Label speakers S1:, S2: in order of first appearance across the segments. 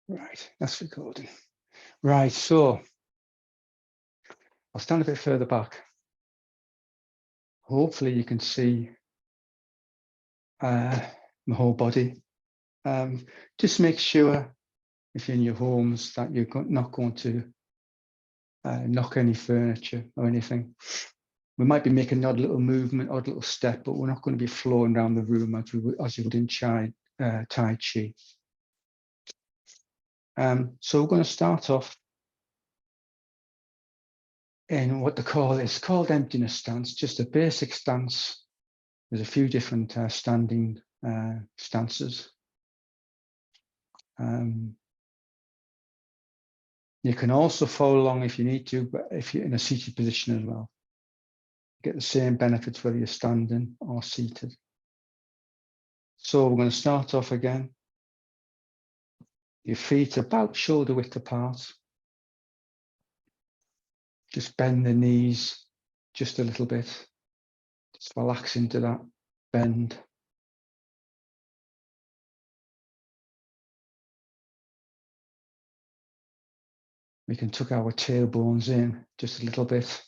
S1: Right, that's recording. Right, so I'll stand a bit further back. Hopefully you can see my whole body. Just make sure if you're in your homes that you're not going to knock any furniture or anything. We might be making an odd little movement, odd little step, but we're not going to be flowing around the room as you would in Tai Chi. So we're going to start off in what it's called emptiness stance, just a basic stance. There's a few different standing stances. You can also follow along if you need to, but if you're in a seated position as well, you get the same benefits whether you're standing or seated. So we're going to start off again. Your feet about shoulder width apart. Just bend the knees just a little bit. Just relax into that bend. We can tuck our tailbones in just a little bit.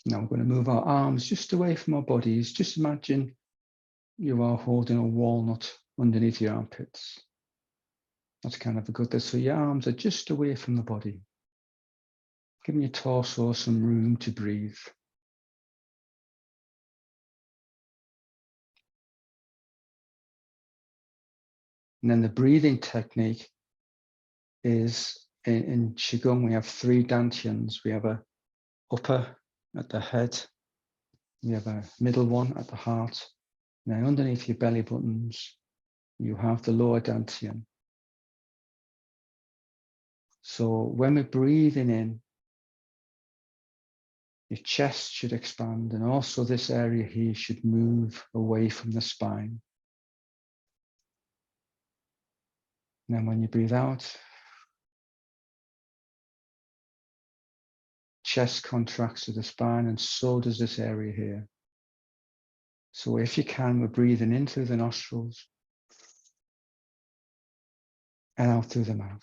S1: Now we're going to move our arms just away from our bodies. Just imagine you are holding a walnut underneath your armpits. That's kind of a good. So your arms are just away from the body, giving your torso some room to breathe. And then the breathing technique is in Qigong, we have 3 dantians. We have a upper at the head, we have a middle one at the heart, and then underneath your belly buttons, you have the lower dantian. So when we're breathing in, your chest should expand, and also this area here should move away from the spine. And then when you breathe out, chest contracts to the spine, and so does this area here. So if you can, we're breathing in through the nostrils and out through the mouth.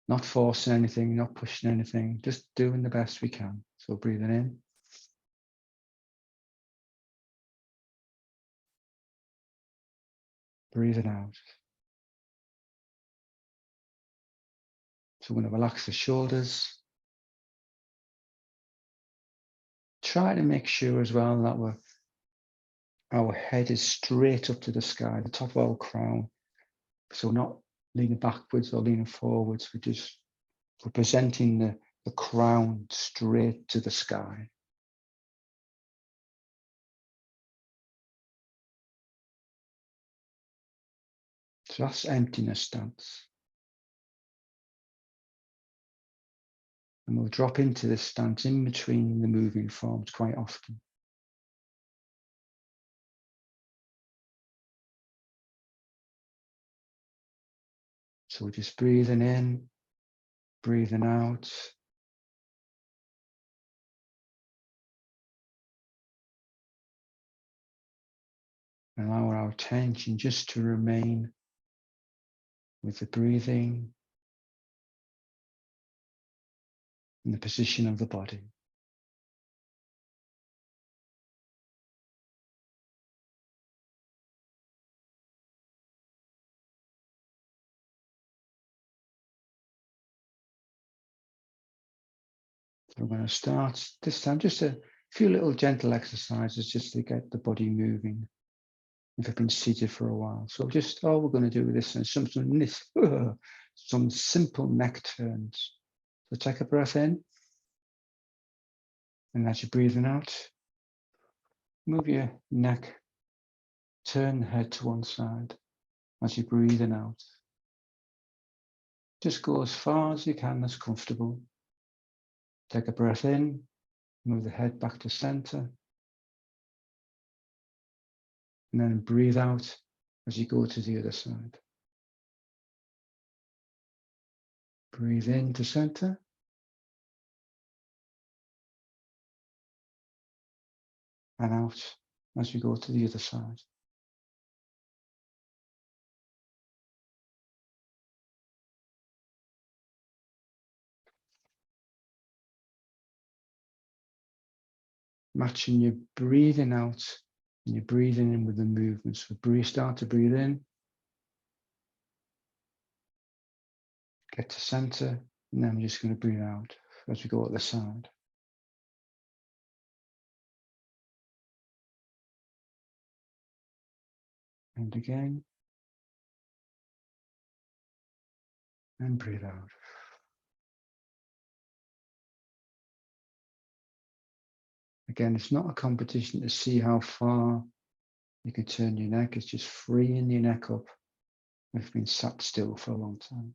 S1: Not forcing anything, not pushing anything, just doing the best we can. So breathing in. Breathing out. So we're going to relax the shoulders. Try to make sure as well that our head is straight up to the sky, the top of our crown. So we're not leaning backwards or leaning forwards. We're presenting the crown straight to the sky. So that's emptiness stance. And we'll drop into this stance in between the moving forms quite often. So we're just breathing in, breathing out. And allow our attention just to remain with the breathing and the position of the body. So we're going to start this time, just a few little gentle exercises just to get the body moving. If I've been seated for a while. So just all we're going to do with this is some simple neck turns. So take a breath in. And as you're breathing out, move your neck, turn the head to one side as you're breathing out. Just go as far as you can, that's comfortable. Take a breath in, move the head back to center. And then breathe out as you go to the other side. Breathe in to center. And out as we go to the other side. Matching your breathing out and your breathing in with the movement. So start to breathe in. Get to center. And then we're just going to breathe out as we go to the side. And again. And breathe out. Again, it's not a competition to see how far you can turn your neck. It's just freeing your neck up. We've been sat still for a long time.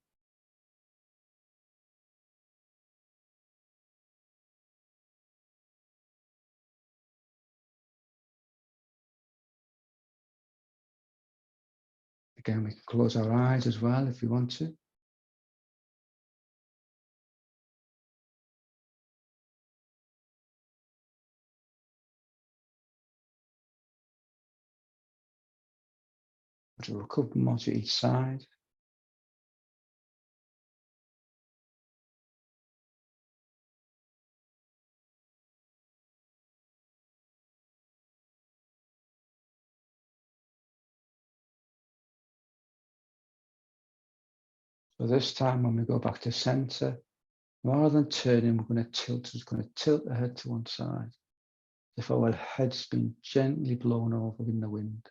S1: Again, we can close our eyes as well if we want to. Do a couple more to each side. So this time when we go back to center, rather than turning, we're going to tilt. It's going to tilt the head to one side. If our head's been gently blown over in the wind.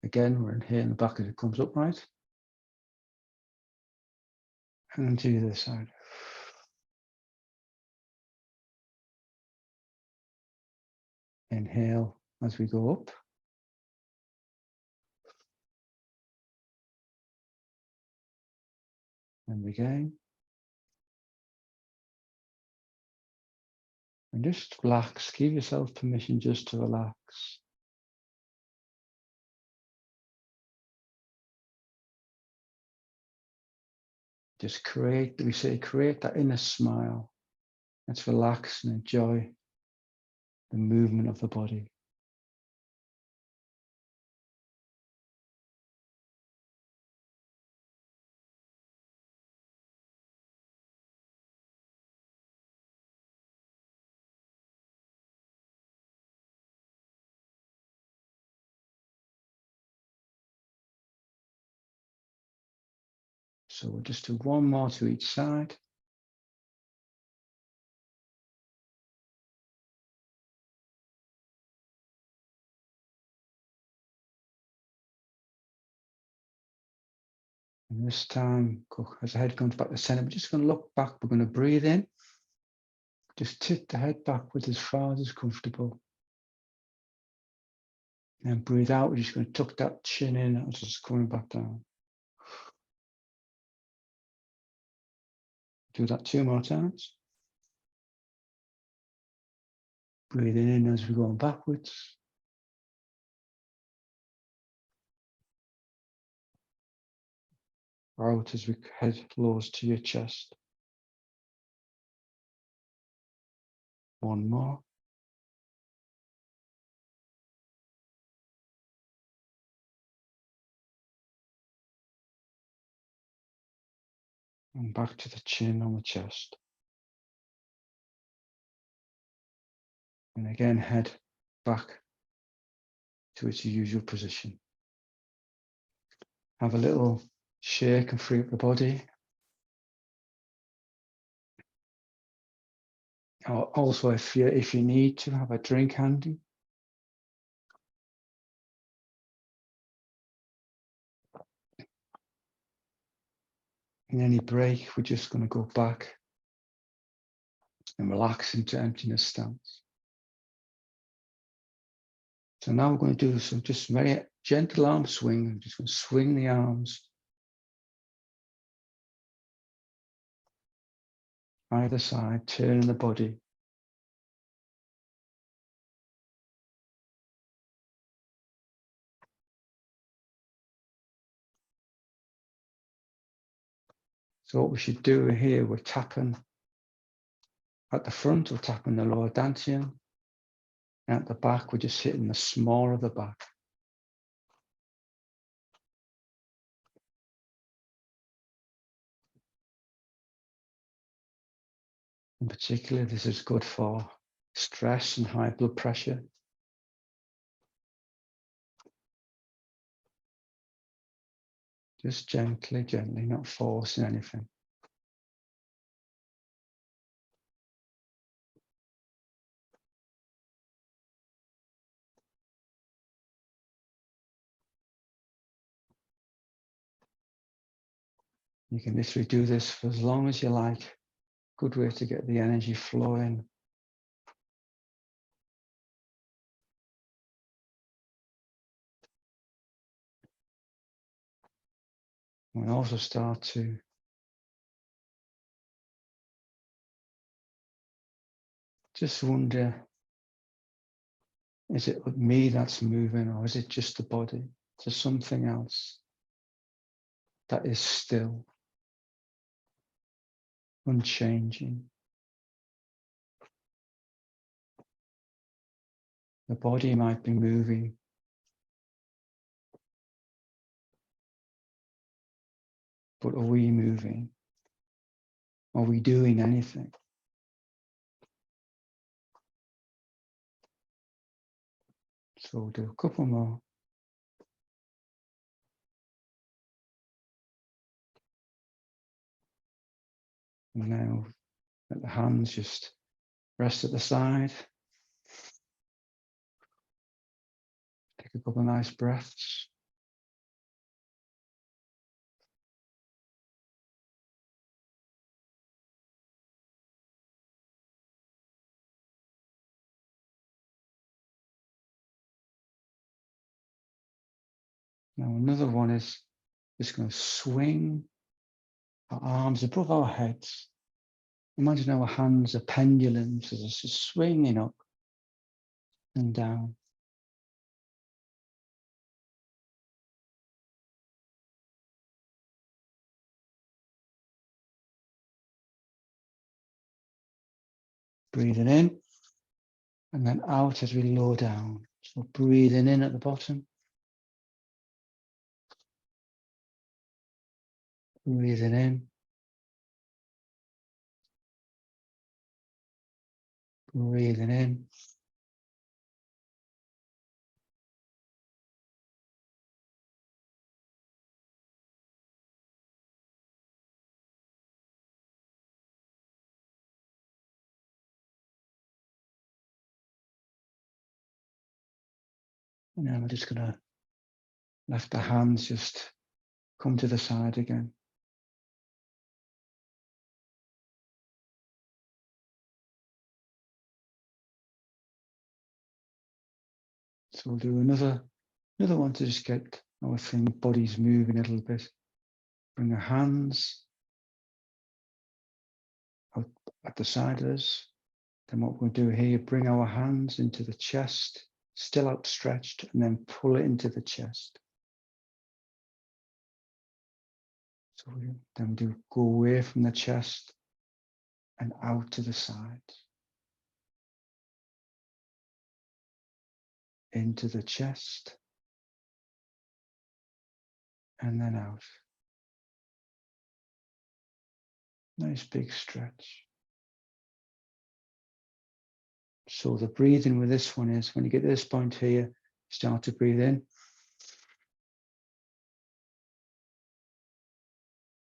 S1: Again, we're inhaling the back as it comes upright. And to the other side. Inhale as we go up. And again. And just relax. Give yourself permission just to relax. Just create that inner smile. Let's relax and enjoy the movement of the body. So we'll just do one more to each side. And this time, as the head comes back to center, we're just going to look back. We're going to breathe in. Just tip the head backwards as far as comfortable. And breathe out. We're just going to tuck that chin in as it's coming back down. Do that 2 more times. Breathing in as we're going backwards. Out as we head close to your chest. 1 more. And back to the chin on the chest. And again, head back to its usual position. Have a little shake and free up the body. Also, if you need to, have a drink handy. In any break, we're just going to go back and relax into emptiness stance. So now we're going to do some just very gentle arm swing. I'm just going to swing the arms either side, turning the body. So what we should do here, we're tapping at the front, we're tapping the lower dantian. And at the back, we're just hitting the small of the back. In particular, this is good for stress and high blood pressure. Just gently, gently, not forcing anything. You can literally do this for as long as you like. Good way to get the energy flowing. And also start to just wonder, is it me that's moving, or is it just the body? Is there something else that is still unchanging? The body might be moving, but are we moving? Are we doing anything? So we'll do a couple more. And now let the hands just rest at the side. Take a couple of nice breaths. Now another one is just going to swing our arms above our heads. Imagine our hands are pendulums, so it's just swinging up and down. Breathing in and then out as we lower down. So breathing in at the bottom. Breathing in. Breathing in. And then we're just going to let the hands just come to the side again. So we'll do another one to just get our bodies moving a little bit. Bring our hands out at the side of us. Then what we'll do here, bring our hands into the chest, still outstretched, and then pull it into the chest. So then we do go away from the chest and out to the side. Into the chest and then out. Nice big stretch. So the breathing with this one is, when you get to this point here, start to breathe in.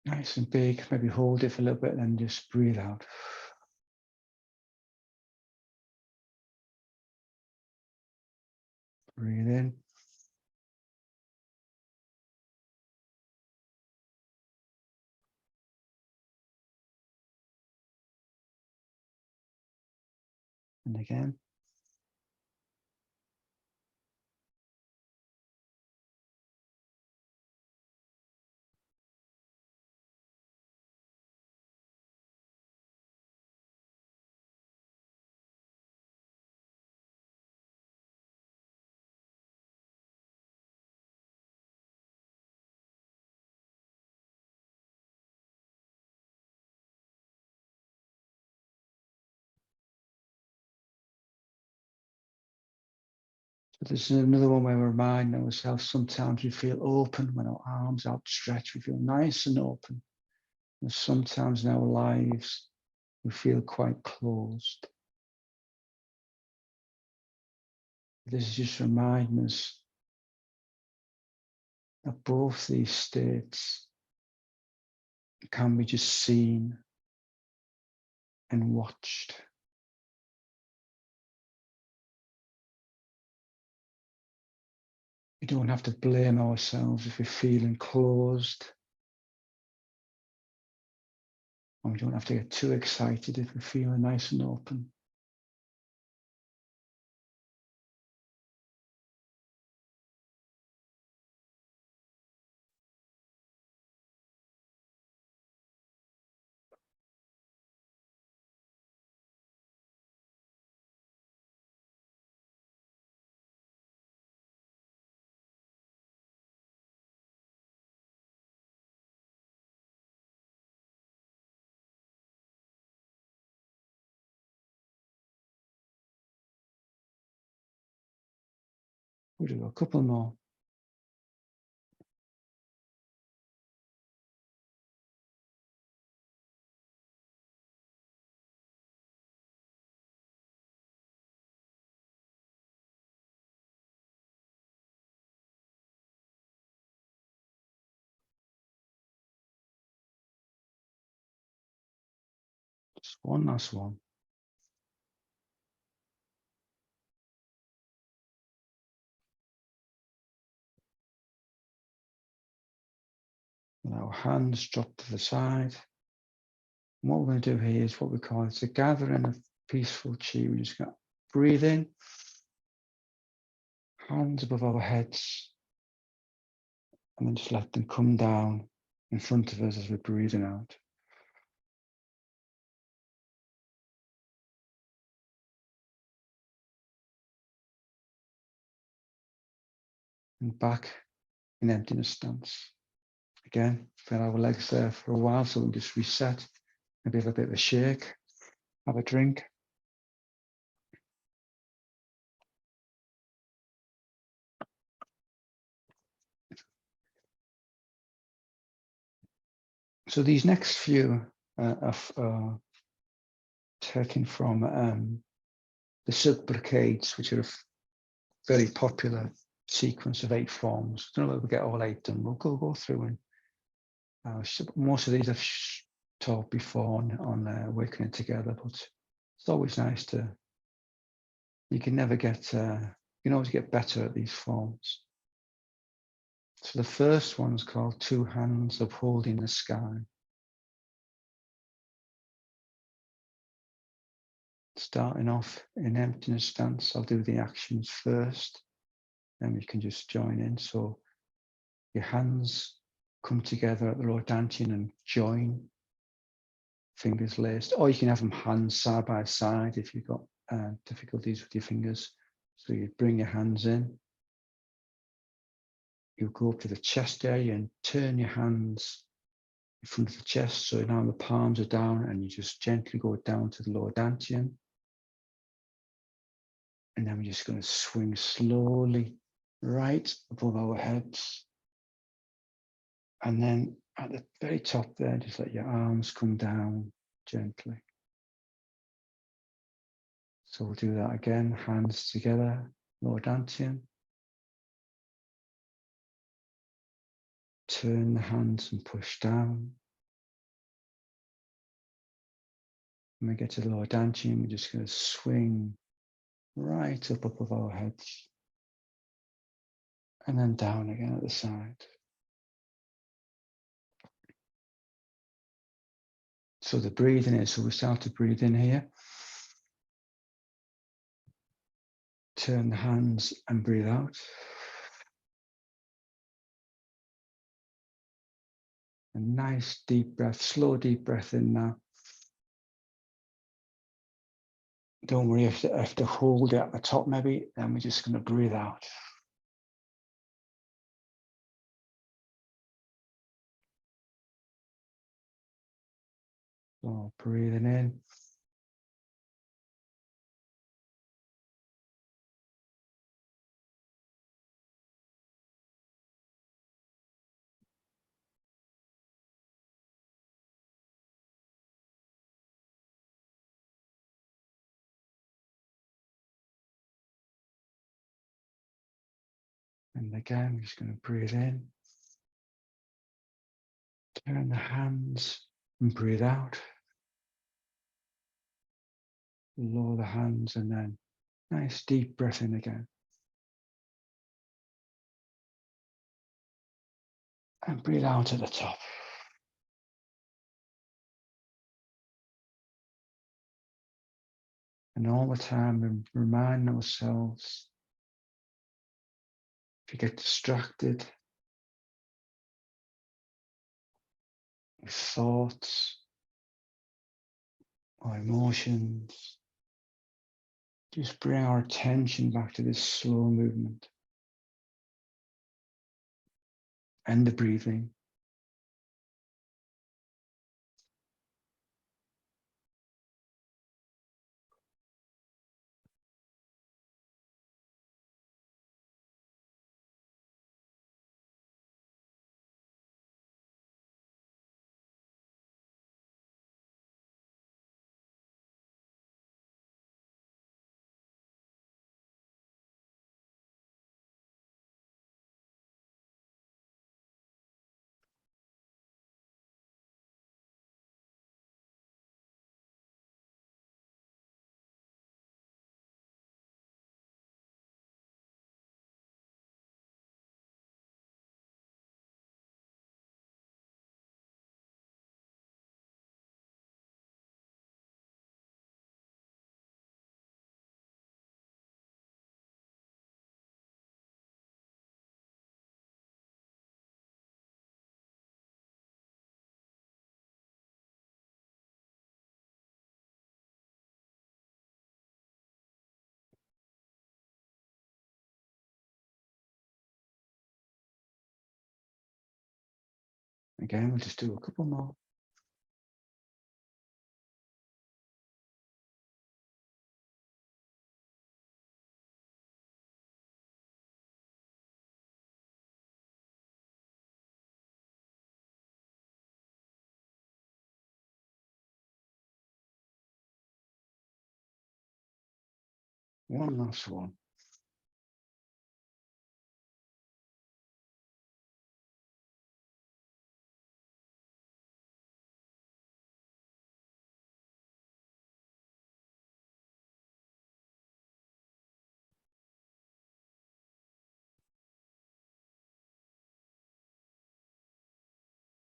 S1: Nice and big, maybe hold it for a little bit and then just breathe out. Breathe in. And again. But there's another one where we remind ourselves sometimes we feel open when our arms outstretched, we feel nice and open. And sometimes in our lives, we feel quite closed. This is just reminding us that both these states can be just seen and watched. We don't have to blame ourselves if we're feeling closed. And we don't have to get too excited if we're feeling nice and open. We'll do a couple more. Just one last one. And our hands drop to the side. And what we're going to do here is what we call it's a gathering of peaceful chi. We're just going to breathe in, hands above our heads, and then just let them come down in front of us as we're breathing out. And back in emptiness stance. Again, feel our legs there for a while, so we'll just reset, maybe have a bit of a shake, have a drink. So these next few are taken from the Silk Brocades, which are a very popular sequence of 8 forms. I don't know if we get all 8 done. We'll go through and most of these I've taught before on Waking Together, but it's always nice to, you can never get, you can always get better at these forms. So the first one's called 2 Hands Upholding the Sky. Starting off in emptiness stance, I'll do the actions first, then we can just join in. So your hands come together at the lower dantian and join, fingers laced, or you can have them hands side by side if you've got difficulties with your fingers. So you bring your hands in, you go up to the chest area and turn your hands in front of the chest. So now the palms are down and you just gently go down to the lower dantian. And then we're just going to swing slowly right above our heads. And then at the very top there, just let your arms come down gently. So we'll do that again, hands together, lower dantian. Turn the hands and push down. When we get to the lower dantian, we're just going to swing right up above our heads. And then down again at the side. So the breathing is, so we start to breathe in here. Turn the hands and breathe out. A nice deep breath, slow deep breath in now. Don't worry if you have to hold it at the top maybe, then we're just going to breathe out. So breathing in. And again, we're just going to breathe in. Turn the hands and breathe out. Lower the hands and then nice deep breath in again. And breathe out at the top. And all the time we remind ourselves, if you get distracted with thoughts or emotions, just bring our attention back to this slow movement and the breathing. Again, we'll just do a couple more. One last one.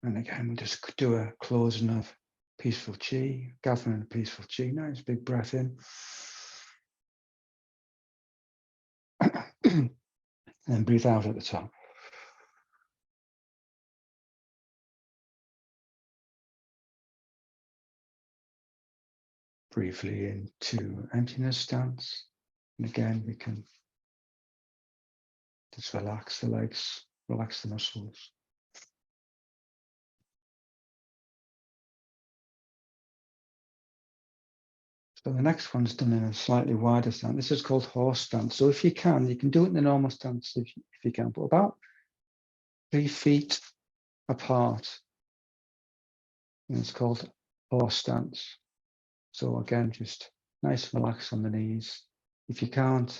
S1: And again, we'll just do a closing of peaceful chi, gathering a peaceful chi. Nice big breath in. And breathe out at the top. Briefly into emptiness stance. And again, we can just relax the legs, relax the muscles. So the next one's done in a slightly wider stance. This is called horse stance. So if you can do it in the normal stance if you can, but about 3 feet apart. And it's called horse stance. So again, just nice and relaxed on the knees. If you can't,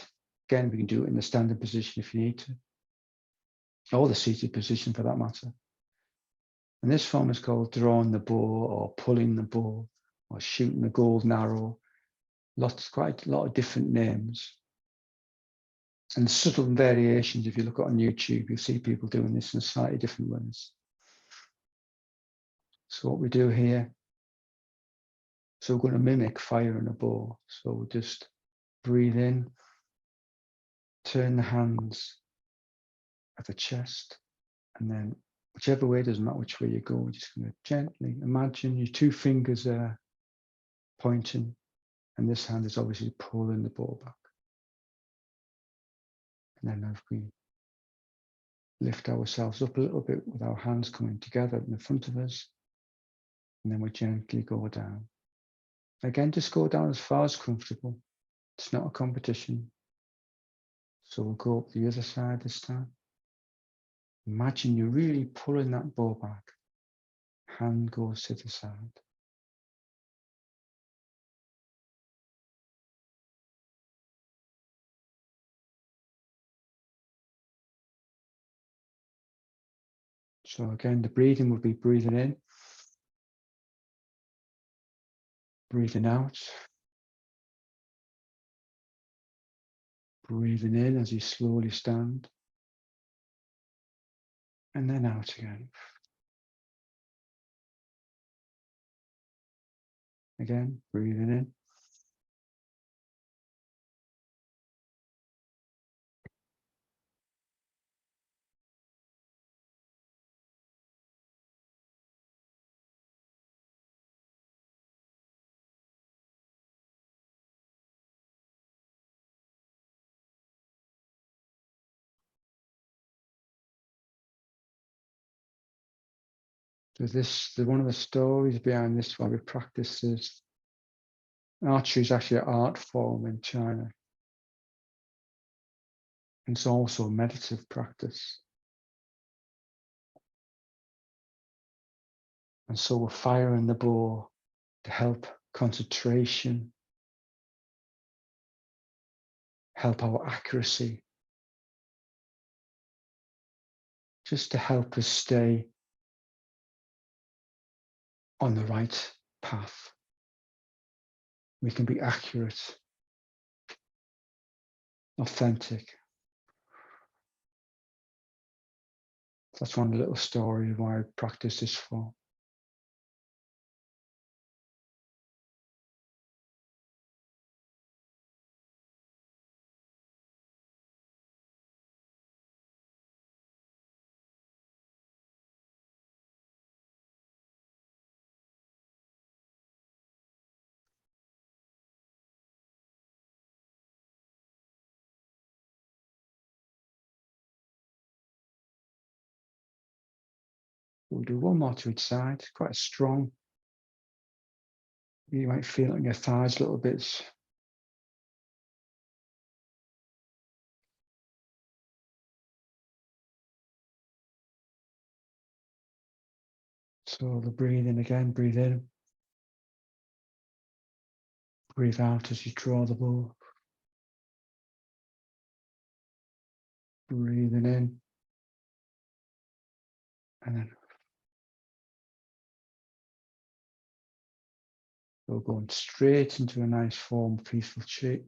S1: again, we can do it in the standing position if you need to, or the seated position for that matter. And this form is called drawing the bow or pulling the bow or shooting the golden arrow. Quite a lot of different names and subtle variations. If you look on YouTube, you'll see people doing this in slightly different ways. So what we do here, so we're going to mimic firing a bow. So we'll just breathe in, turn the hands at the chest, and then whichever way, doesn't matter which way you go, we're just going to gently imagine your 2 fingers are pointing, and this hand is obviously pulling the bow back. And then if we lift ourselves up a little bit with our hands coming together in the front of us, and then we gently go down. Again, just go down as far as comfortable. It's not a competition. So we'll go up the other side this time. Imagine you're really pulling that bow back. Hand goes to the side. So again, the breathing would be breathing in, breathing out, breathing in as you slowly stand, and then out again. Again, breathing in. So one of the stories behind this, why we practice this, archery is actually an art form in China. And it's also a meditative practice. And so we're firing the bow to help concentration, help our accuracy, just to help us stay on the right path. We can be accurate, authentic. That's one little story of why I practice this form. We'll do one more to each side, quite strong. You might feel it on your thighs a little bit. So the breathing again, breathe in. Breathe out as you draw the bow. Breathing in. And then we're going straight into a nice form, peaceful shape.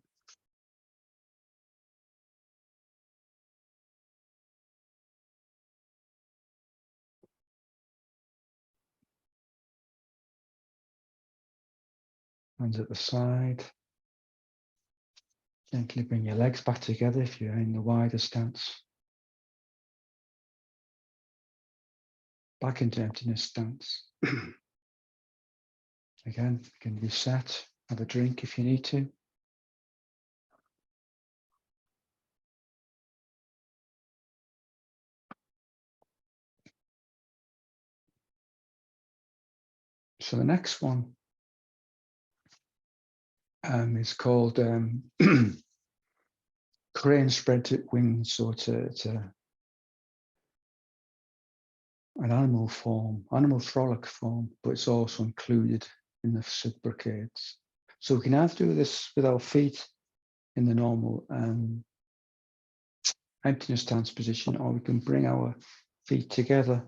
S1: Hands at the side. Gently bring your legs back together if you're in the wider stance. Back into emptiness stance. Again, you can reset, have a drink if you need to. So the next one is called crane spread wings. So it's an animal form, animal frolic form, but it's also included in the Silk Brocades. So we can either do this with our feet in the normal emptiness stance position, or we can bring our feet together.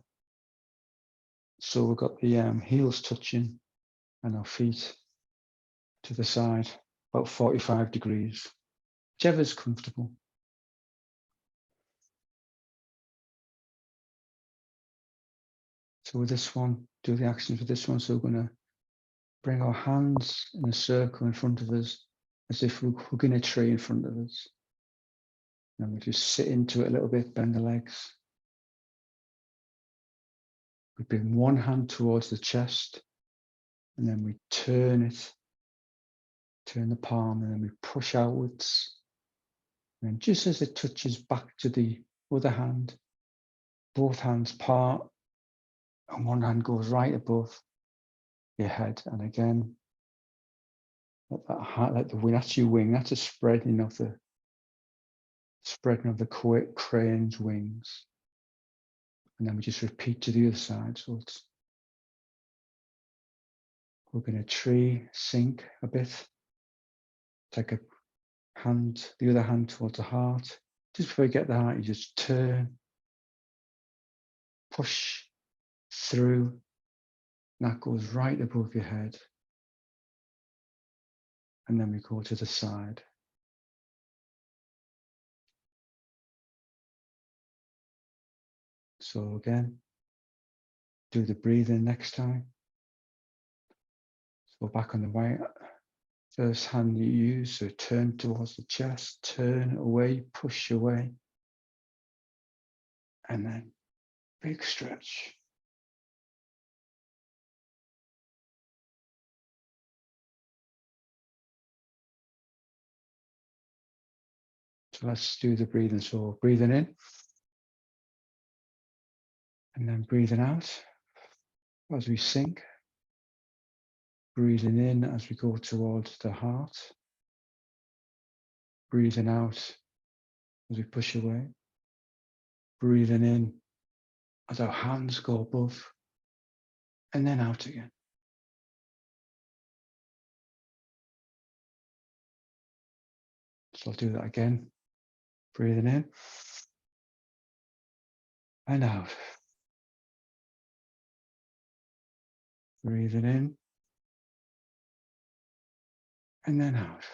S1: So we've got the heels touching and our feet to the side, about 45 degrees, whichever is comfortable. So with this one, do the actions with this one. So we're going to bring our hands in a circle in front of us, as if we're hugging a tree in front of us. And we just sit into it a little bit, bend the legs. We bring one hand towards the chest, and then we turn it, turn the palm, and then we push outwards. And just as it touches back to the other hand, both hands part, and one hand goes right above your head. And again, let the wing, that's your wing, that's a spreading of the crane's wings. And then we just repeat to the other side. So it's hugging a tree, sink a bit, take a hand, the other hand towards the heart. Just before you get the heart, you just turn, push through. And that goes right above your head. And then we go to the side. So again, do the breathing next time. So back on the right, first hand you use, so turn towards the chest, turn away, push away. And then big stretch. So let's do the breathing. So breathing in. And then breathing out as we sink. Breathing in as we go towards the heart. Breathing out as we push away. Breathing in as our hands go above. And then out again. So I'll do that again. Breathing in. And out. Breathing in. And then out.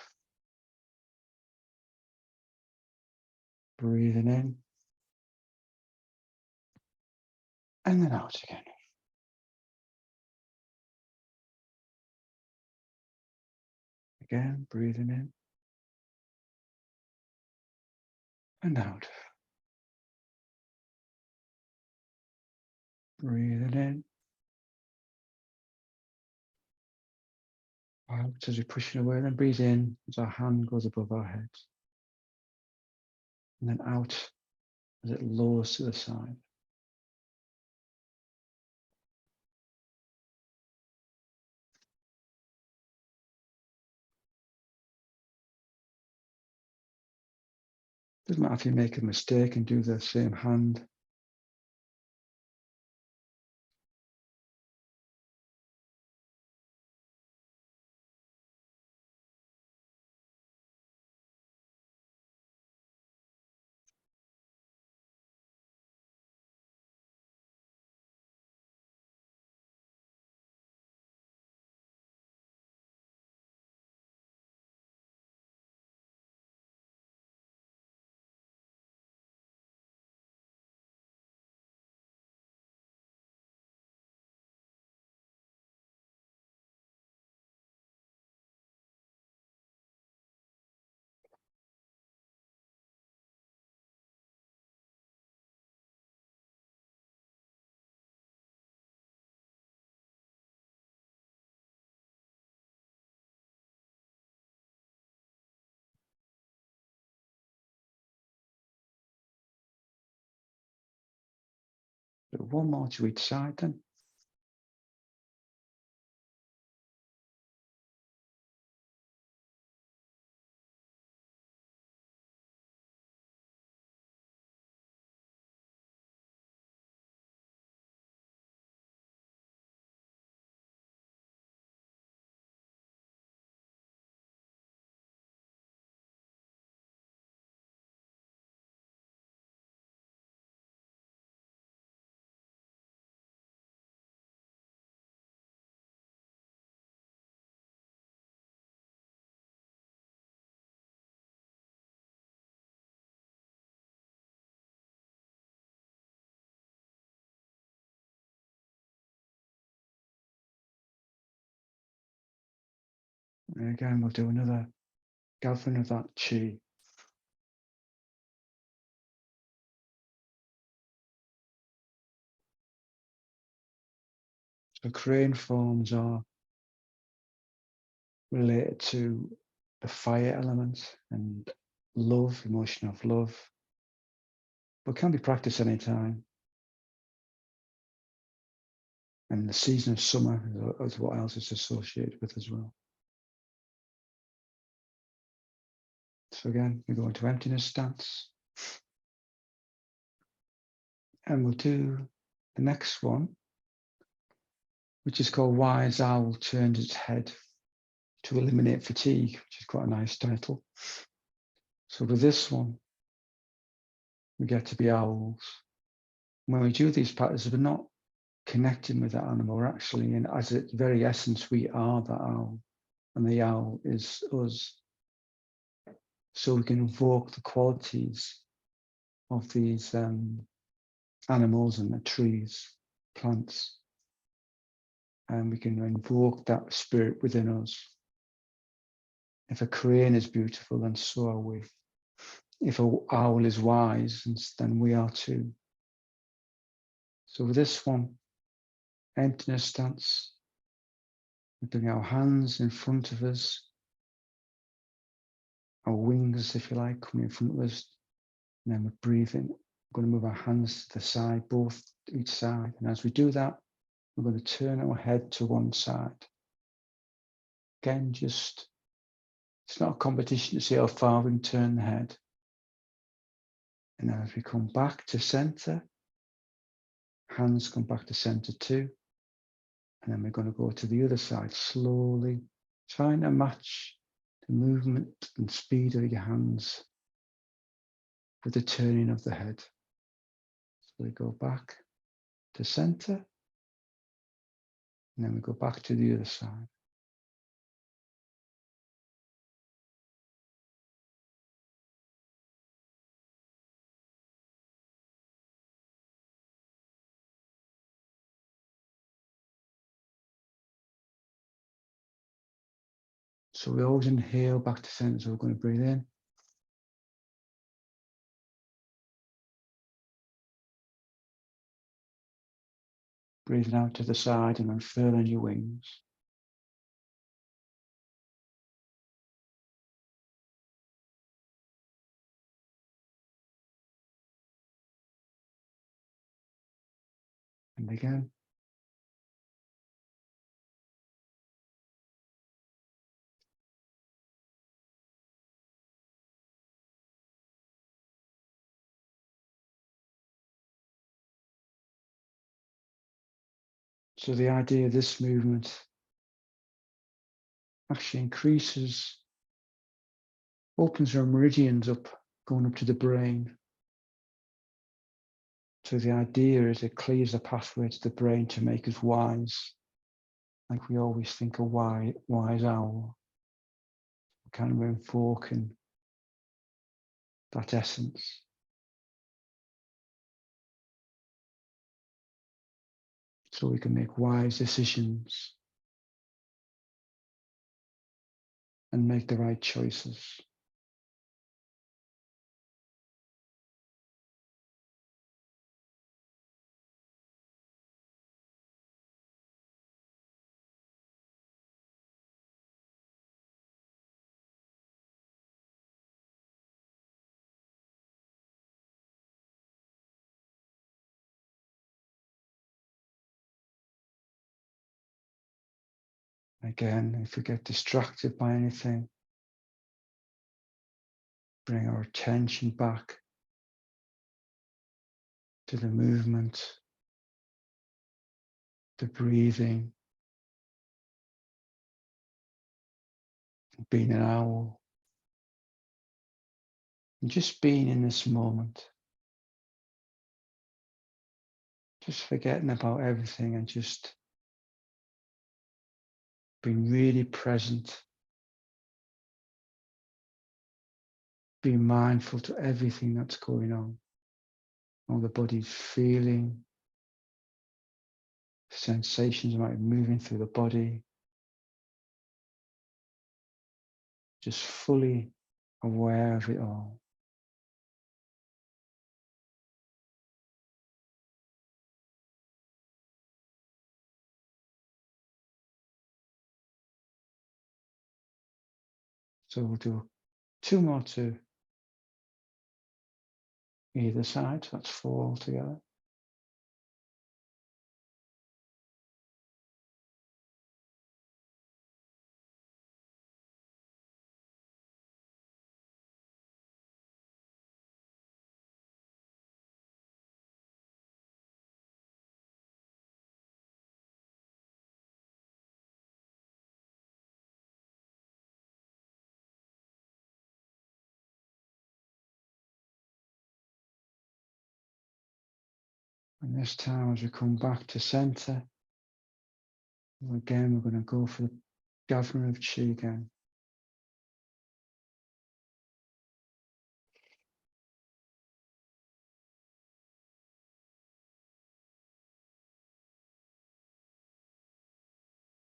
S1: Breathing in. And then out again. Again, breathing in. And out. Breathing in. Out as we push it away. Then breathe in as our hand goes above our heads. And then out as it lowers to the side. Doesn't matter if you make a mistake and do the same hand. Do one more to each side then. And again, we'll do another gathering of that chi. So crane forms are related to the fire element and love, emotion of love, but can be practiced anytime. And the season of summer is what else it's associated with as well. So again, we go into emptiness stance. And we'll do the next one, which is called Wise Owl Turns Its Head to Eliminate Fatigue, which is quite a nice title. So with this one, we get to be owls. When we do these practices, we're not connecting with that animal. We're actually, and as its very essence, we are the owl, and the owl is us. So we can invoke the qualities of these animals and the trees, plants, and we can invoke that spirit within us. If a crane is beautiful, then so are we. If an owl is wise, then we are too. So with this one, emptiness stance, we bring our hands in front of us, our wings, if you like, coming in front of us, and then we're breathing. We're going to move our hands to the side, both each side. And as we do that, we're going to turn our head to one side. Again, it's not a competition to see how far we can turn the head. And then as we come back to center, hands come back to center too. And then we're going to go to the other side slowly, trying to match the movement and speed of your hands with the turning of the head. So we go back to center, and then we go back to the other side. So we always inhale back to center, so we're going to breathe in. Breathing out to the side and unfurling your wings. And again. So the idea of this movement actually increases, opens our meridians up, going up to the brain. So the idea is it clears the pathway to the brain to make us wise. Like we always think a wise owl. Kind of invoking that essence. So we can make wise decisions and make the right choices. Again, if we get distracted by anything, bring our attention back to the movement, the breathing, being an owl, and just being in this moment. Just forgetting about everything and just being really present, being mindful to everything that's going on, all the body's feeling, sensations might be moving through the body, just fully aware of it all. So we'll do 2 more to either side, so that's 4 altogether. And this time, as we come back to center, again, we're going to go for the gathering of Qi again.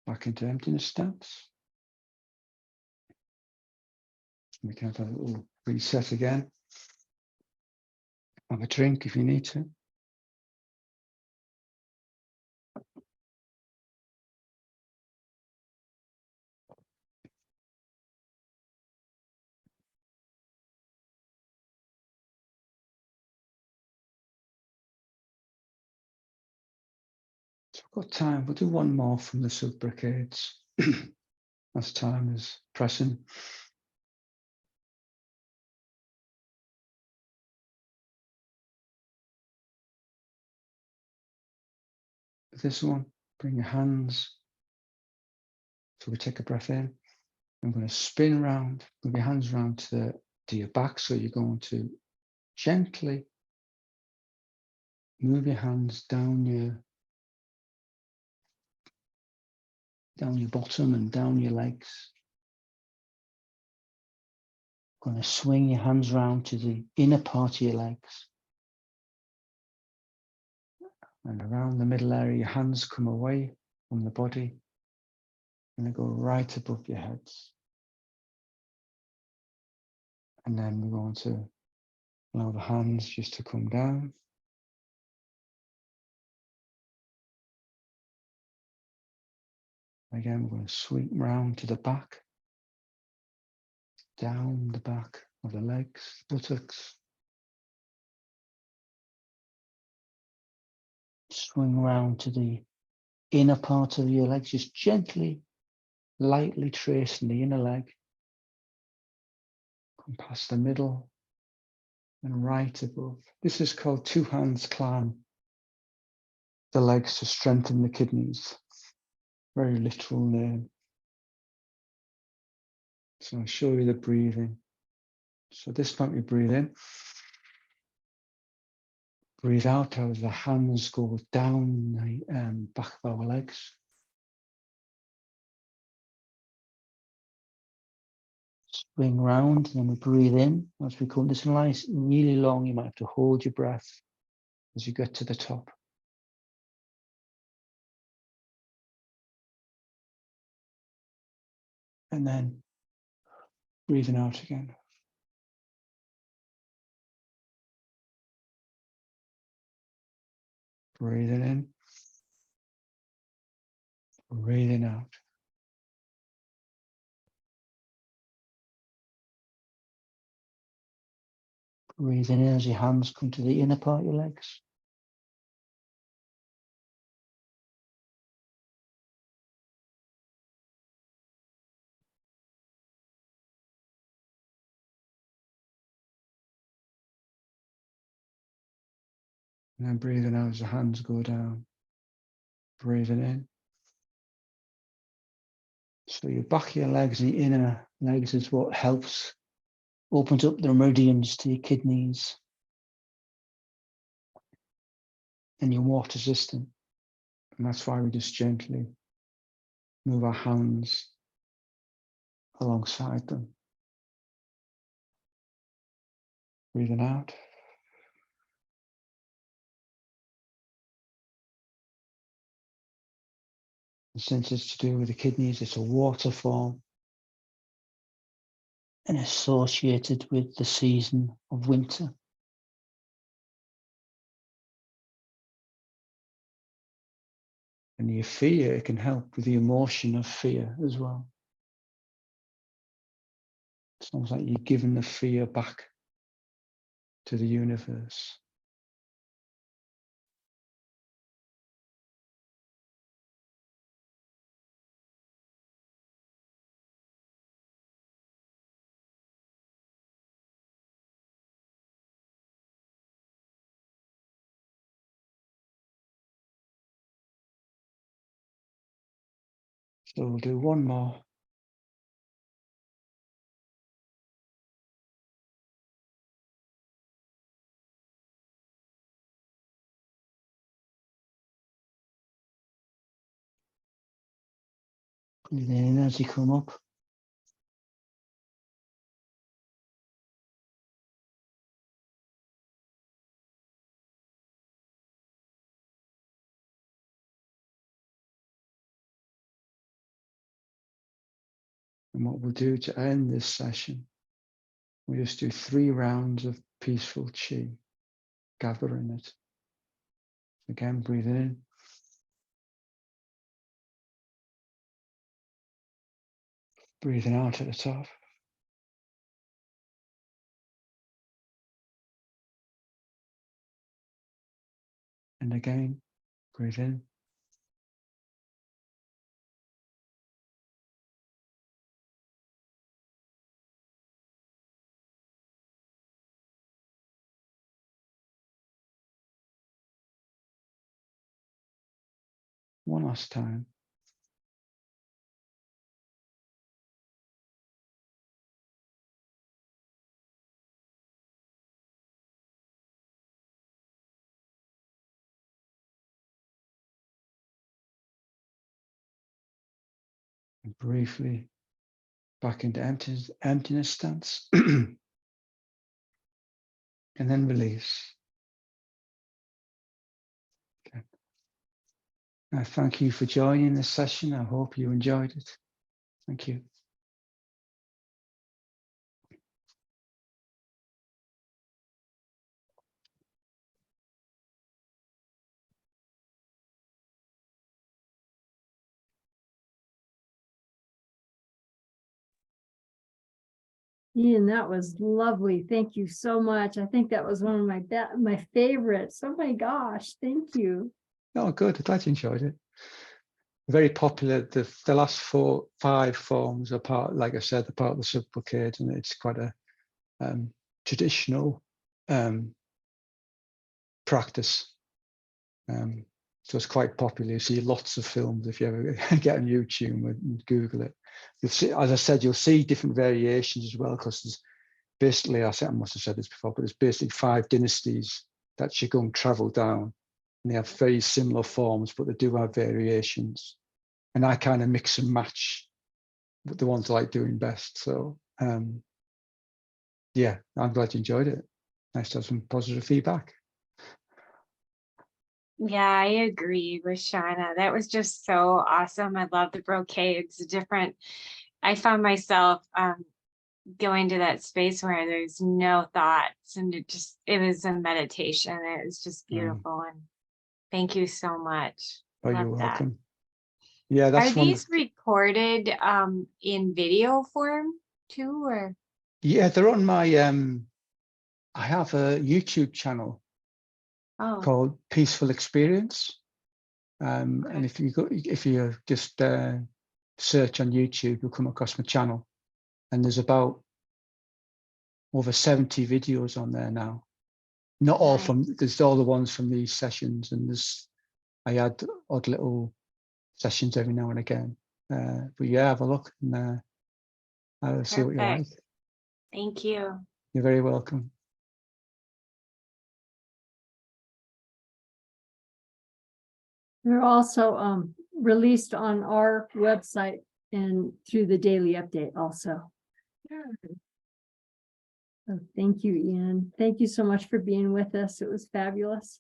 S1: Back into emptiness stance. We can have a little reset again. Have a drink if you need to. So we've got time. We'll do one more from the Silk Brocades as time is pressing. This one, bring your hands. So we take a breath in. I'm going to spin around, move your hands around to your back. So you're going to gently move your hands down your bottom and down your legs. Going to swing your hands around to the inner part of your legs. And around the middle area, your hands come away from the body and they go right above your heads. And then we're going to allow the hands just to come down. Again, we're going to sweep round to the back, down the back of the legs, buttocks. Swing round to the inner part of your legs, just gently, lightly tracing the inner leg. Come past the middle and right above. This is called two hands climb the legs to strengthen the kidneys. Very literal name. So I'll show you the breathing. So this time we breathe in. Breathe out as the hands go down the back of our legs. Swing round, and then we breathe in as we come. This is nice, really long. You might have to hold your breath as you get to the top. And then breathing out again. Breathing in. Breathing out. Breathing in as your hands come to the inner part of your legs. And then breathing out as the hands go down. Breathing in. So your back of your legs and the inner legs is what helps, opens up the meridians to your kidneys and your water system. And that's why we just gently move our hands alongside them. Breathing out. And since it's to do with the kidneys, it's a water form and associated with the season of winter. And your fear, it can help with the emotion of fear as well. It's almost like you're giving the fear back to the universe. So we'll do one more. Breathe in as you come up. And what we'll do to end this session, we'll just do 3 rounds of peaceful chi, gathering it. Again, breathe in. Breathing out at the top. And again, breathe in. One last time. And briefly back into emptiness stance. And then release. Okay. I thank you for joining this session. I hope you enjoyed it. Thank you.
S2: Ian, that was lovely. Thank you so much. I think that was one of my favorites. Oh my gosh, thank you.
S1: Oh, good. Glad you enjoyed it. Very popular. The last 5 forms are part, like I said, they're part of the Silk Brocades, and it's quite a traditional practice. So it's quite popular. You see lots of films if you ever get on YouTube and Google it. You'll see, as I said, you'll see different variations as well, because there's basically, I must have said this before, but there's basically 5 dynasties that Qigong travel down, and they have very similar forms, but they do have variations. And I kind of mix and match the ones I like doing best. So yeah, I'm glad you enjoyed it. Nice to have some positive feedback.
S3: Yeah, I agree with Shauna. That was just so awesome. I love the brocades, different. I found myself going to that space where there's no thoughts, and it was a meditation. It was just beautiful. And thank you so much.
S1: Oh,
S3: love
S1: you're welcome.
S3: That.
S1: Yeah, that's
S3: Are these recorded in video form too, or?
S1: Yeah, they're on my I have a YouTube channel called Peaceful Experience. And if you just search on YouTube, you'll come across my channel, and there's about over 70 videos on there now. Not all there's all the ones from these sessions, and I add odd little sessions every now and again. But yeah, have a look, and I'll see what you like.
S3: Thank you.
S1: You're very welcome.
S2: They're also released on our website and through the daily update also. So thank you, Ian. Thank you so much for being with us. It was fabulous.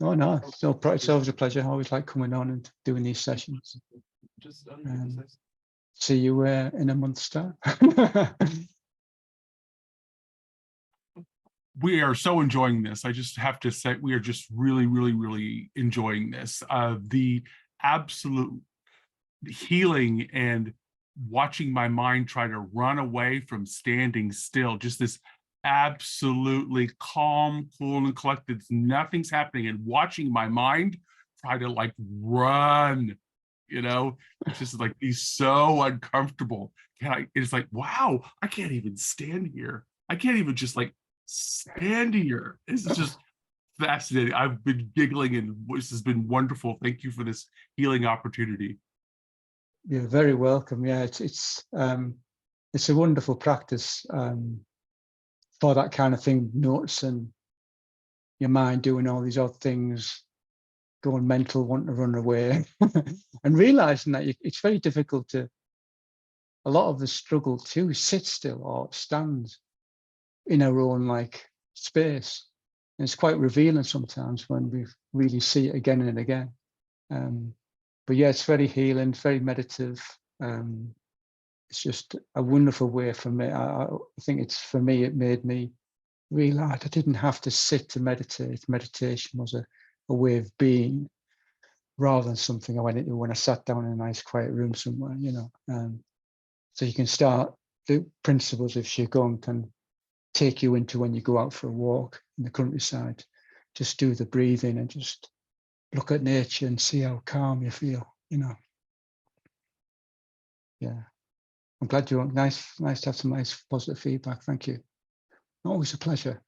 S1: Oh no, it's always a pleasure. I always like coming on and doing these sessions. See you in a month's time.
S4: We are so enjoying this. I just have to say, we are just really, really, really enjoying this. The absolute healing and watching my mind try to run away from standing still, just this absolutely calm, cool, and collected. Nothing's happening, and watching my mind try to like run, it's just like be so uncomfortable. It's like, wow, I can't even stand here. I can't even just like stand here. It's just fascinating. I've been giggling, and this has been wonderful. Thank you for this healing opportunity.
S1: You're very welcome. Yeah, it's a wonderful practice for that kind of thing, noticing your mind doing all these odd things, going mental, wanting to run away, and realizing that it's very difficult to, a lot of the struggle to sit still or stand in our own like space. And it's quite revealing sometimes when we really see it again and again. But yeah, it's very healing, very meditative. It's just a wonderful way for me. I think it's, for me, it made me realize I didn't have to sit to meditate. Meditation was a way of being, rather than something I went into when I sat down in a nice quiet room somewhere, you know. So you can start, the principles of Qigong can take you into when you go out for a walk in the countryside. Just do the breathing and just look at nature and see how calm you feel, you know. Yeah. I'm glad you're nice to have some nice positive feedback. Thank you. Always a pleasure.